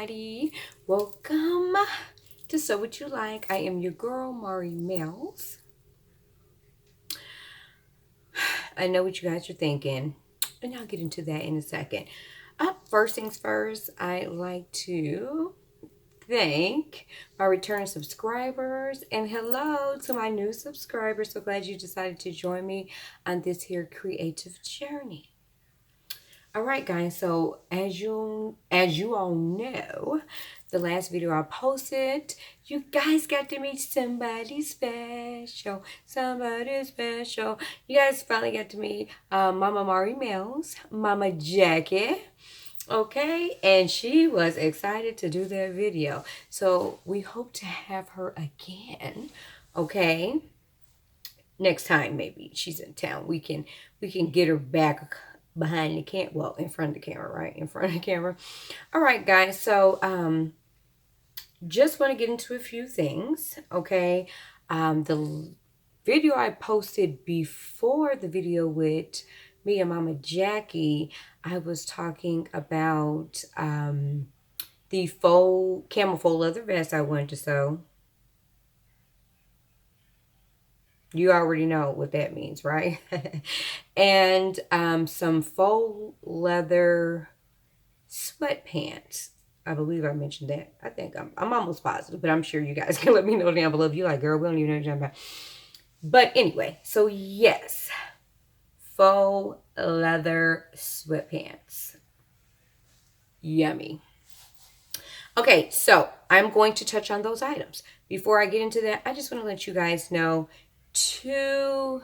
everybody. Welcome to So What You Like. I am your girl, Mari Mills. I know what you guys are thinking, and I'll get into that in a second. First things first, I'd like to thank my returning subscribers, and hello to my new subscribers. So glad you decided to join me on this here creative journey. All right, guys, so as you all know, the last video I posted, you guys got to meet somebody special. Somebody special. You guys finally got to meet Mama Mari Mills, Mama Jackie. Okay, and she was excited to do that video. So we hope to have her again. Okay, next time maybe she's in town, we can get her back behind the camera, well, in front of the camera, right? In front of the camera. All right, guys. So, just want to get into a few things, okay? The video I posted before the video with me and Mama Jackie, I was talking about the faux camel faux leather vest I wanted to sew. You already know what that means, right? And some faux leather sweatpants. I believe I mentioned that. I think I'm almost positive, but I'm sure you guys can let me know down below if you like, girl, we don't even know what you're talking about. But anyway, so yes, faux leather sweatpants. Yummy. Okay, so I'm going to touch on those items. Before I get into that, I just want to let you guys know to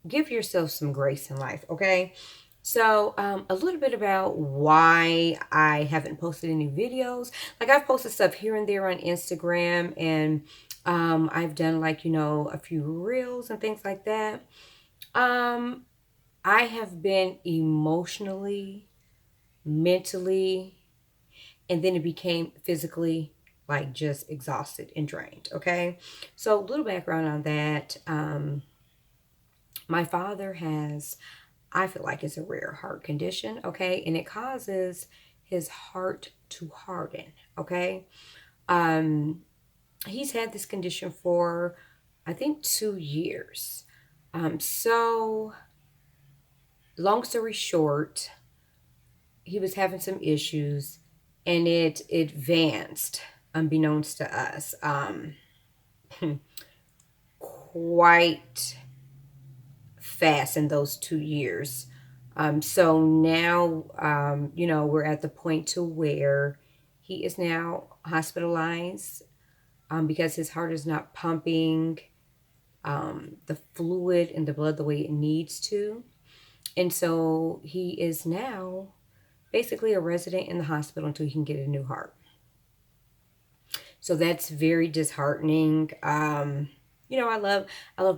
give yourself some grace in life, okay? So, a little bit about why I haven't posted any videos. Like, I've posted stuff here and there on Instagram, and I've done, like, you know, a few reels and things like that. I have been emotionally, mentally, and then it became physically, like, just exhausted and drained, okay? So, a little background on that. My father has, I feel like it's a rare heart condition, okay? And it causes his heart to harden, okay? He's had this condition for, I think, 2 years. So, long story short, he was having some issues, and it advanced, unbeknownst to us, quite fast in those 2 years. So now, you know, we're at the point to where he is now hospitalized because his heart is not pumping the fluid in the blood the way it needs to. And so he is now basically a resident in the hospital until he can get a new heart. So that's very disheartening. You know, I love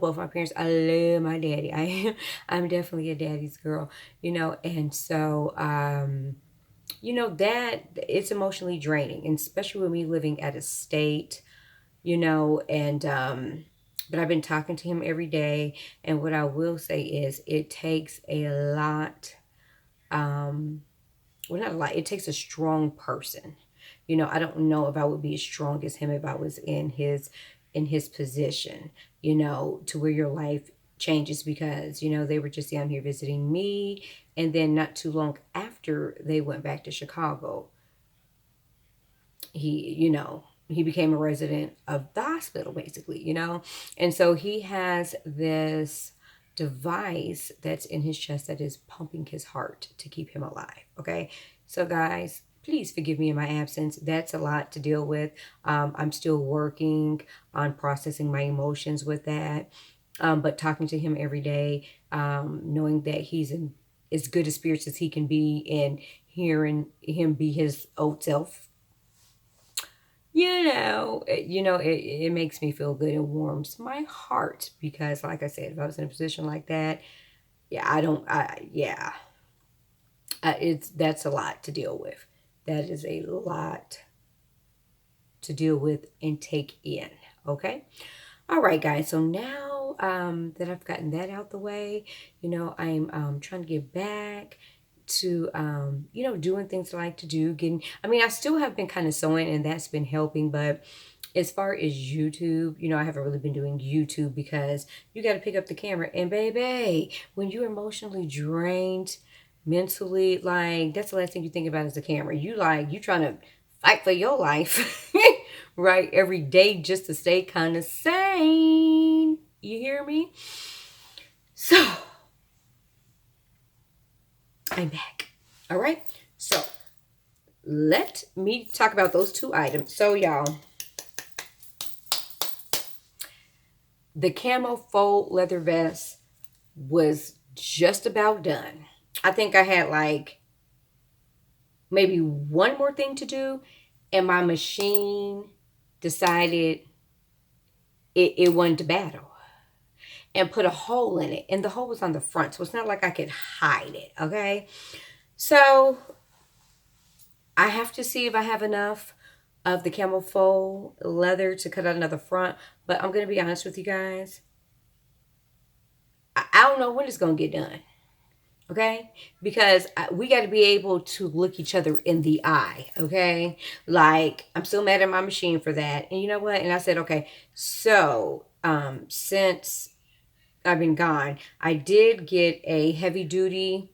both my parents. I love my daddy. I'm definitely a daddy's girl, you know, and so, you know, that it's emotionally draining, and especially with me living at a state, you know, and, but I've been talking to him every day. And what I will say is it takes a lot, well, not a lot, it takes a strong person. You know, I don't know if I would be as strong as him if I was in his position, you know, to where your life changes, because, you know, they were just down here visiting me, and then not too long after they went back to Chicago, you know, he became a resident of the hospital, basically, you know. And so he has this device that's in his chest that is pumping his heart to keep him alive, okay? So, guys, please forgive me in my absence. That's a lot to deal with. I'm still working on processing my emotions with that. But talking to him every day, knowing that he's in as good a spirits as he can be, and hearing him be his old self, it makes me feel good and warms my heart, because, like I said, if I was in a position like that, that's a lot to deal with. That is a lot to deal with and take in, okay? All right, guys, so now that I've gotten that out the way, you know, I'm trying to get back to, you know, doing things I like to do. I still have been kind of sewing, and that's been helping. But as far as YouTube, you know, I haven't really been doing YouTube because you got to pick up the camera. And baby, when you're emotionally drained, mentally, like, that's the last thing you think about is the camera. You trying to fight for your life, right? Every day just to stay kind of sane. You hear me? So, I'm back. All right. So, let me talk about those two items. So, y'all, the camo faux leather vest was just about done. I think I had like maybe one more thing to do, and my machine decided it wanted to battle and put a hole in it. And the hole was on the front, so it's not like I could hide it, okay? So I have to see if I have enough of the camel faux leather to cut out another front. But I'm going to be honest with you guys. I don't know when it's going to get done. Okay? Because we got to be able to look each other in the eye. Okay? Like, I'm still mad at my machine for that. And you know what? And I said, okay, so since I've been gone, I did get a heavy duty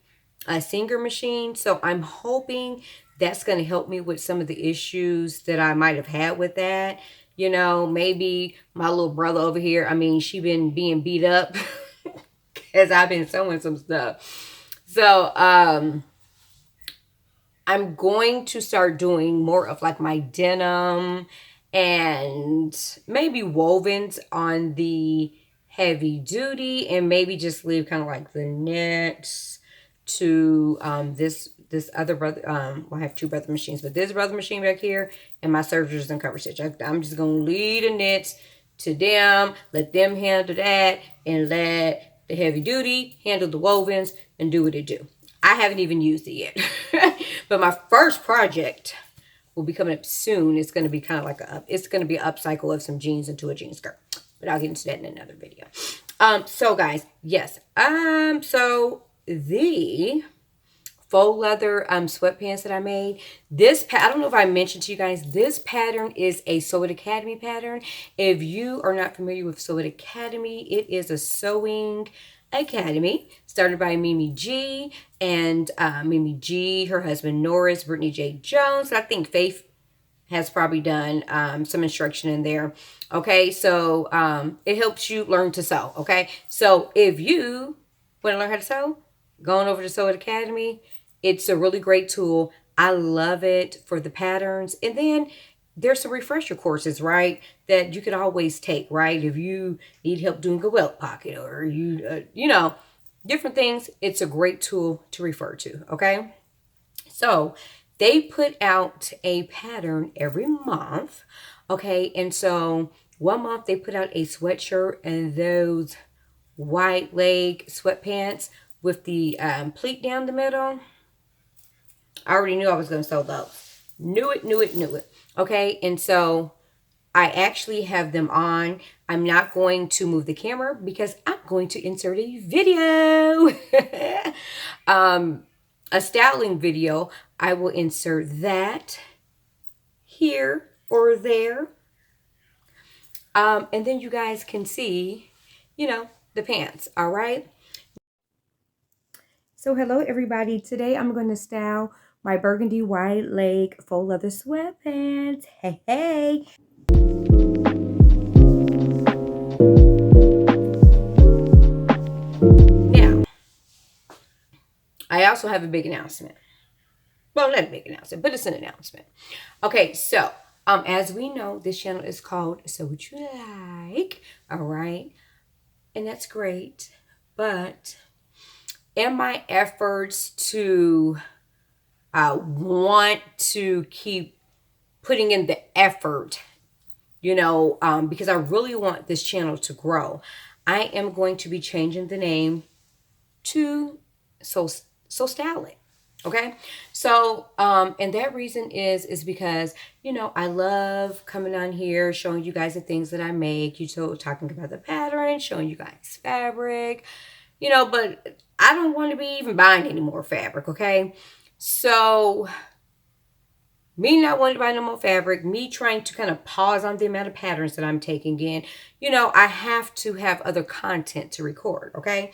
Singer machine. So I'm hoping that's going to help me with some of the issues that I might have had with that. You know, maybe my little brother over here, I mean, she been being beat up as I've been sewing some stuff. So, I'm going to start doing more of like my denim and maybe wovens on the heavy duty, and maybe just leave kind of like the knits to this other brother. Well, I have two brother machines, but this brother machine back here and my sergers and cover stitch. I'm just gonna leave the knits to them, let them handle that, and let the heavy duty handle the wovens and do what it do. I haven't even used it yet, but my first project will be coming up soon. It's going to be kind of like it's going to be an upcycle of some jeans into a jean skirt, but I'll get into that in another video. So guys, yes. So the faux leather sweatpants that I made, I don't know if I mentioned to you guys, this pattern is a Sew It Academy pattern. If you are not familiar with Sew It Academy, it is a sewing academy started by Mimi G and Mimi G, her husband Norris, Brittany J. Jones. I think Faith has probably done some instruction in there. Okay, so it helps you learn to sew. Okay, so if you want to learn how to sew, going over to Sew It Academy, it's a really great tool. I love it for the patterns. And then there's some refresher courses, right, that you could always take, right? If you need help doing a welt pocket, or you know, different things, it's a great tool to refer to, okay? So they put out a pattern every month, okay? And so one month they put out a sweatshirt and those white leg sweatpants with the pleat down the middle. I already knew I was going to sew those. Knew it. Okay, and so I actually have them on. I'm not going to move the camera because I'm going to insert a video. A styling video. I will insert that here or there. And then you guys can see, you know, the pants, all right? So hello everybody. Today I'm going to style my burgundy wide leg faux leather sweatpants. Hey. Now, I also have a big announcement. Well, not a big announcement, but it's an announcement. Okay, so as we know, this channel is called So What You Like, all right? And that's great, but in my efforts to want to keep putting in the effort, you know, because I really want this channel to grow, I am going to be changing the name to So Style It. Okay, so and that reason is because, you know, I love coming on here showing you guys the things that I make, talking about the pattern, showing you guys fabric, you know, but I don't want to be even buying any more fabric, okay? So me not wanting to buy no more fabric, me trying to kind of pause on the amount of patterns that I'm taking in, you know, I have to have other content to record, okay?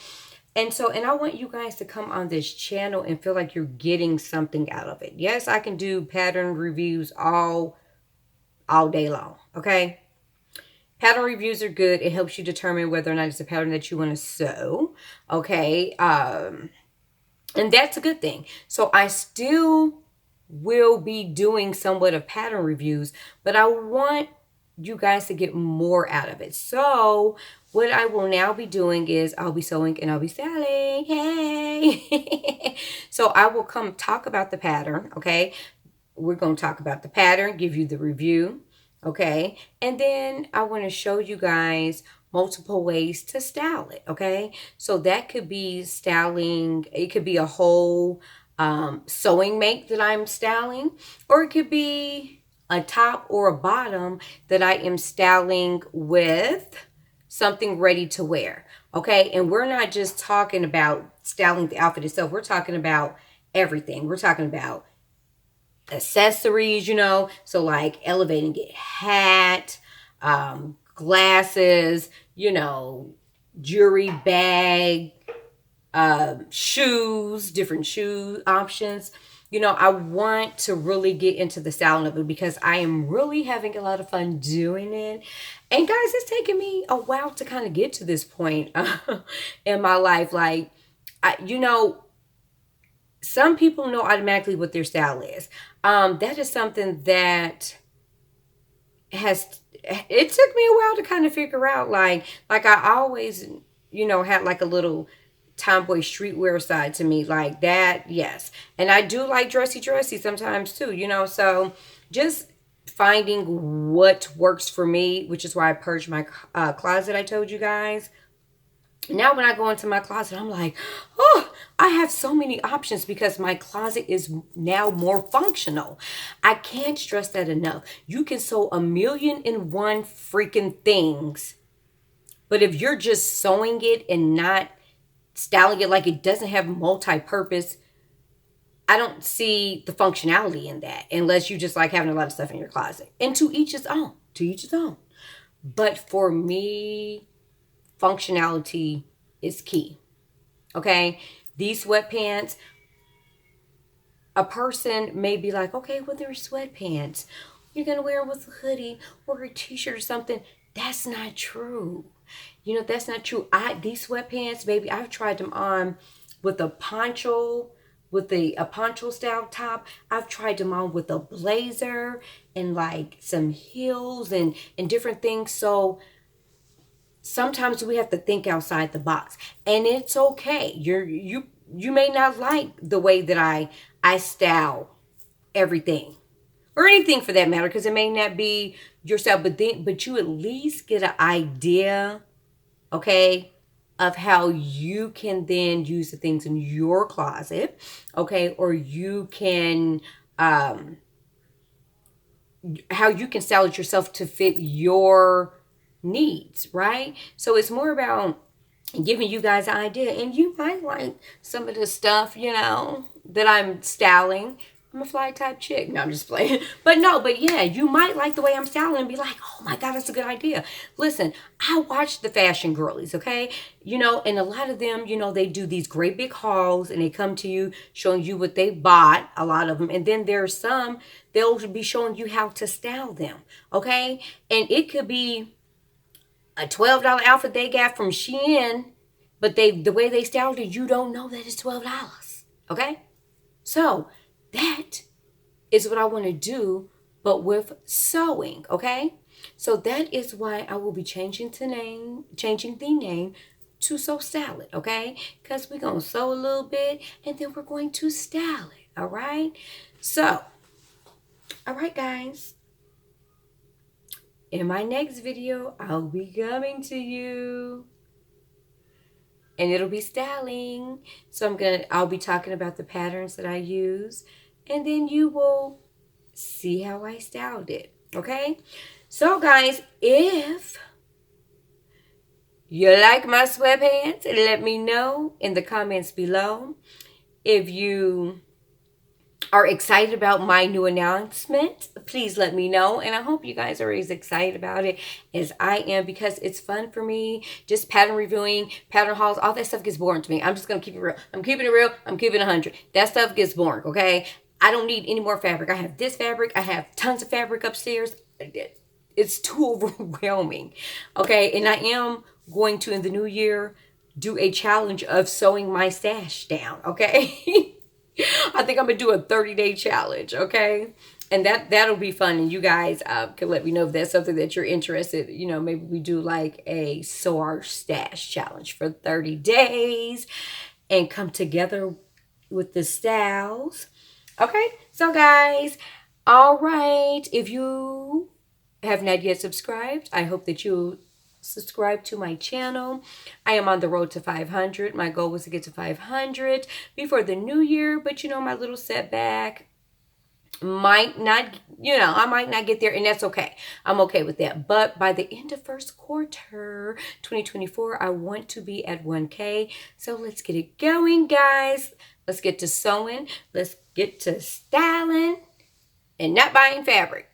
And so, and I want you guys to come on this channel and feel like you're getting something out of it. Yes, I can do pattern reviews all day long, okay? Pattern reviews are good. It helps you determine whether or not it's a pattern that you want to sew, okay? And that's a good thing. So I still will be doing somewhat of pattern reviews, but I want you guys to get more out of it. So what I will now be doing is I'll be sewing and I'll be selling. Hey. So I will come talk about the pattern, okay? We're going to talk about the pattern, give you the review, okay? And then I want to show you guys multiple ways to style it, okay? So that could be styling, it could be a whole sewing make that I'm styling, or it could be a top or a bottom that I am styling with something ready to wear, okay? And we're not just talking about styling the outfit itself. We're talking about everything. We're talking about accessories, you know, so like elevating it, hat, glasses, you know, jewelry, bag, shoes, different shoe options. You know, I want to really get into the styling of it because I am really having a lot of fun doing it. And guys, it's taken me a while to kind of get to this point in my life. Like, you know, some people know automatically what their style is. That is something that it took me a while to kind of figure out. Like I always, you know, had like a little tomboy streetwear side to me, like that. Yes. And I do like dressy sometimes too, you know, so just finding what works for me, which is why I purged my closet. I told you guys. Now when I go into my closet, I'm like, oh, I have so many options because my closet is now more functional. I can't stress that enough. You can sew 1,000,001 freaking things. But if you're just sewing it and not styling it, like it doesn't have multi-purpose, I don't see the functionality in that unless you just like having a lot of stuff in your closet. And to each his own. To each his own. But for me, functionality is key. Okay? These sweatpants, a person may be like, okay, well, they're sweatpants. You're going to wear them with a hoodie or a t-shirt or something. That's not true. You know, that's not true. These sweatpants, baby, I've tried them on with a poncho, with a poncho style top. I've tried them on with a blazer and like some heels and different things. So sometimes we have to think outside the box, and it's okay. You may not like the way that I style everything or anything for that matter, because it may not be your style, but you at least get an idea, okay, of how you can then use the things in your closet, okay, or you can how you can style it yourself to fit your needs, right? So it's more about giving you guys an idea, and you might like some of the stuff, you know, that I'm styling. I'm a fly type chick. No, I'm just playing. But yeah, you might like the way I'm styling and be like, oh my God, that's a good idea. Listen, I watch the fashion girlies, okay? You know, and a lot of them, you know, they do these great big hauls and they come to you showing you what they bought, a lot of them. And then there's some, they'll be showing you how to style them, okay? And it could be a $12 outfit they got from Shein, but the way they styled it, you don't know that it's $12, okay? So that is what I want to do, but with sewing, okay? So that is why I will be changing the name to Sew Style It, okay? Because we're going to sew a little bit, and then we're going to style it, all right? So, all right, guys. In my next video, I'll be coming to you. And it'll be styling. So I'll be talking about the patterns that I use. And then you will see how I styled it. Okay? So guys, if you like my sweatpants? Let me know in the comments below. If you are excited about my new announcement, please let me know. And I hope you guys are as excited about it as I am, because it's fun for me. Just pattern reviewing, pattern hauls, all that stuff gets boring to me. I'm just going to keep it real. I'm keeping it real. I'm keeping it 100. That stuff gets boring, okay? I don't need any more fabric. I have this fabric. I have tons of fabric upstairs. It's too overwhelming, okay? And I am going to, in the new year, do a challenge of sewing my stash down, okay? I think I'm gonna do a 30-day challenge, okay? And that'll be fun. And you guys can let me know if that's something that you're interested. You know, maybe we do like a sew our stash challenge for 30 days and come together with the styles. Okay, so guys, all right. If you have not yet subscribed, I hope that you subscribe to my channel. I am on the road to 500. My goal was to get to 500 before the new year, but you know, my little setback might not, you know, I might not get there, and that's okay. I'm okay with that. But by the end of first quarter 2024, I want to be at 1K. So let's get it going, guys. Let's get to sewing. Let's get to styling and not buying fabric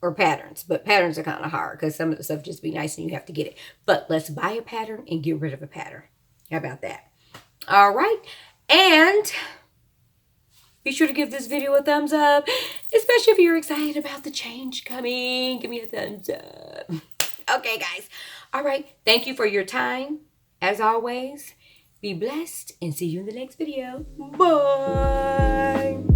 or patterns. But patterns are kind of hard because some of the stuff just be nice and you have to get it. But let's buy a pattern and get rid of a pattern. How about that? All right. And be sure to give this video a thumbs up, especially if you're excited about the change coming. Give me a thumbs up. Okay, guys. All right. Thank you for your time. As always, be blessed and see you in the next video. Bye.